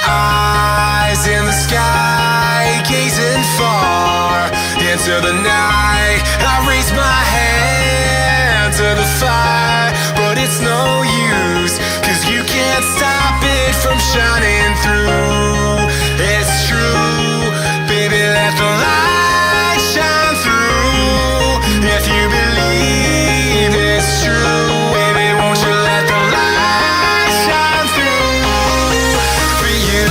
Eyes in the sky, gazing far into the night. I raise my hand to the fire, but it's no use, 'cause you can't stop it from shining through. It's true, baby, let the light shine through. If you believe it's true, baby, won't you let the light shine through for you.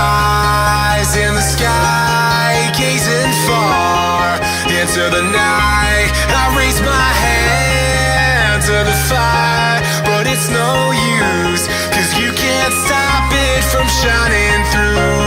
Eyes in the sky, gazing far into the night. I raise my hand to the fire, but it's no use, 'cause you can't stop it from shining through.